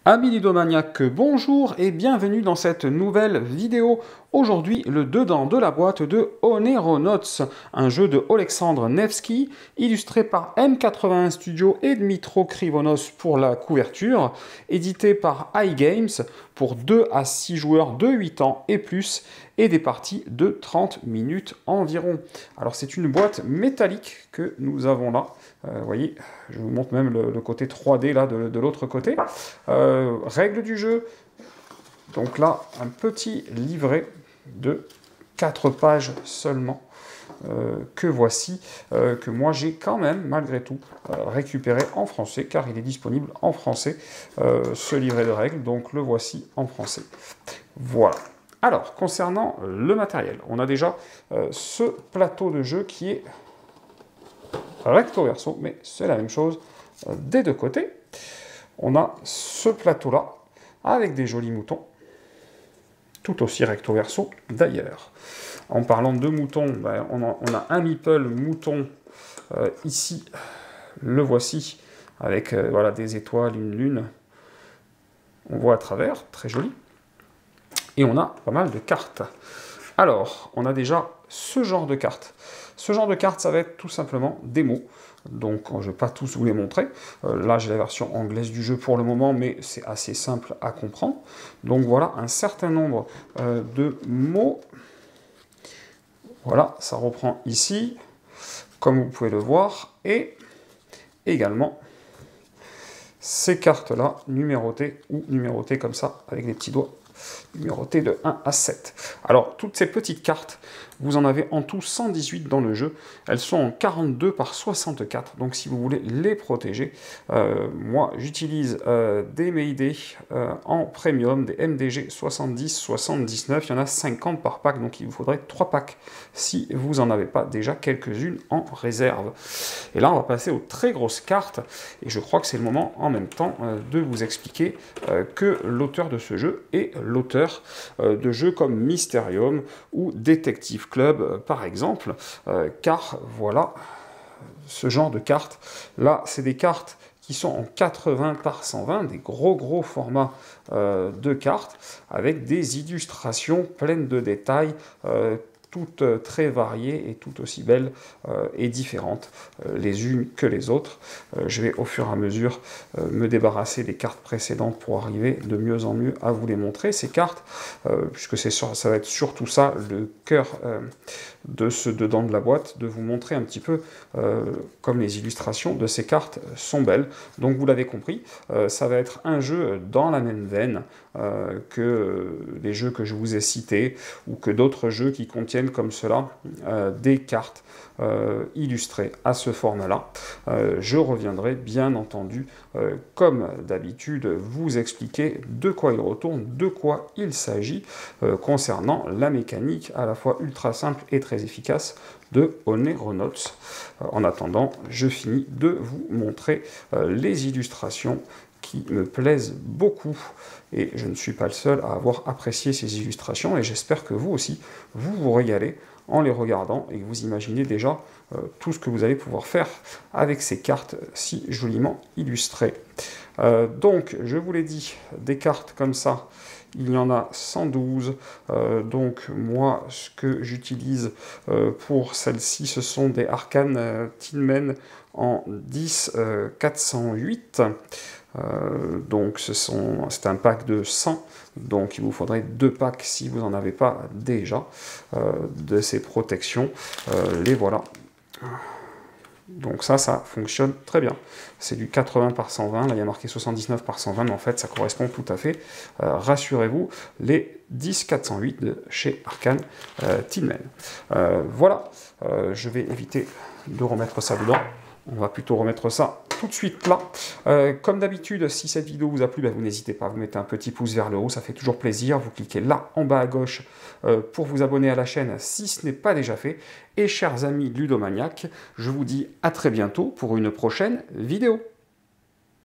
Amis ludomaniaques, bonjour et bienvenue dans cette nouvelle vidéo. Aujourd'hui, le dedans de la boîte de Oneironauts, un jeu de Oleksandr Nevsky, illustré par M81 Studio et Dmitro Krivonos pour la couverture, édité par iGames pour 2 à 6 joueurs de 8 ans et plus, et des parties de 30 minutes environ. Alors c'est une boîte métallique que nous avons là. Vous voyez, je vous montre même le côté 3D là de l'autre côté. Règles du jeu. Donc là, un petit livret de 4 pages seulement. Que voici, que moi j'ai quand même, malgré tout, récupéré en français, car il est disponible en français, ce livret de règles, donc le voici en français. Voilà. Alors, concernant le matériel, on a déjà ce plateau de jeu qui est recto verso, mais c'est la même chose des deux côtés. On a ce plateau-là, avec des jolis moutons, tout aussi recto verso d'ailleurs. En parlant de moutons, ben, on a un meeple mouton ici, le voici, avec voilà, des étoiles, une lune. On voit à travers, très joli. Et on a pas mal de cartes. Alors, on a déjà ce genre de cartes. Ce genre de cartes, ça va être tout simplement des mots. Donc, je ne vais pas tous vous les montrer. Là, j'ai la version anglaise du jeu pour le moment, mais c'est assez simple à comprendre. Donc, voilà un certain nombre de mots. Voilà, ça reprend ici, comme vous pouvez le voir. Et également, ces cartes-là, numérotées ou numérotées comme ça, avec des petits doigts. Numéroté de 1 à 7. Alors, toutes ces petites cartes, vous en avez en tout 118 dans le jeu. Elles sont en 42 par 64, donc si vous voulez les protéger, moi j'utilise des Mayday en premium, des MDG 70-79, il y en a 50 par pack, donc il vous faudrait 3 packs si vous n'en avez pas déjà quelques-unes en réserve. Et là, on va passer aux très grosses cartes, et je crois que c'est le moment en même temps de vous expliquer que l'auteur de ce jeu est l'auteur de jeux comme Mysterium ou Detective Club, par exemple, car voilà, ce genre de cartes, là, c'est des cartes qui sont en 80 par 120, des gros formats de cartes, avec des illustrations pleines de détails, toutes très variées et toutes aussi belles et différentes les unes que les autres. Je vais au fur et à mesure me débarrasser des cartes précédentes pour arriver de mieux en mieux à vous les montrer, ces cartes, puisque ça va être surtout ça le cœur de ce dedans de la boîte, de vous montrer un petit peu comme les illustrations de ces cartes sont belles. Donc vous l'avez compris, ça va être un jeu dans la même veine que les jeux que je vous ai cités, ou que d'autres jeux qui contiennent comme cela des cartes illustrées à ce format-là. Je reviendrai bien entendu, comme d'habitude, vous expliquer de quoi il retourne, de quoi il s'agit concernant la mécanique à la fois ultra simple et très efficace de Oneironauts. En attendant, je finis de vous montrer les illustrations qui me plaisent beaucoup, et je ne suis pas le seul à avoir apprécié ces illustrations, et j'espère que vous aussi, vous vous régalez en les regardant, et que vous imaginez déjà tout ce que vous allez pouvoir faire avec ces cartes si joliment illustrées. Donc, je vous l'ai dit, des cartes comme ça, il y en a 112, donc moi, ce que j'utilise pour celle-ci, ce sont des Arcane Tinmen en 10-408, donc c'est un pack de 100, donc il vous faudrait 2 packs si vous n'en avez pas déjà de ces protections, les voilà. Donc ça fonctionne très bien. C'est du 80 par 120, là il y a marqué 79 par 120, mais en fait ça correspond tout à fait, rassurez-vous, les 10-408 de chez Arcane Tinmen. Voilà, je vais éviter de remettre ça dedans. On va plutôt remettre ça tout de suite là. Comme d'habitude, si cette vidéo vous a plu, ben vous n'hésitez pas, vous mettez un petit pouce vers le haut, ça fait toujours plaisir. Vous cliquez là en bas à gauche pour vous abonner à la chaîne si ce n'est pas déjà fait. Et chers amis ludomaniaques, je vous dis à très bientôt pour une prochaine vidéo.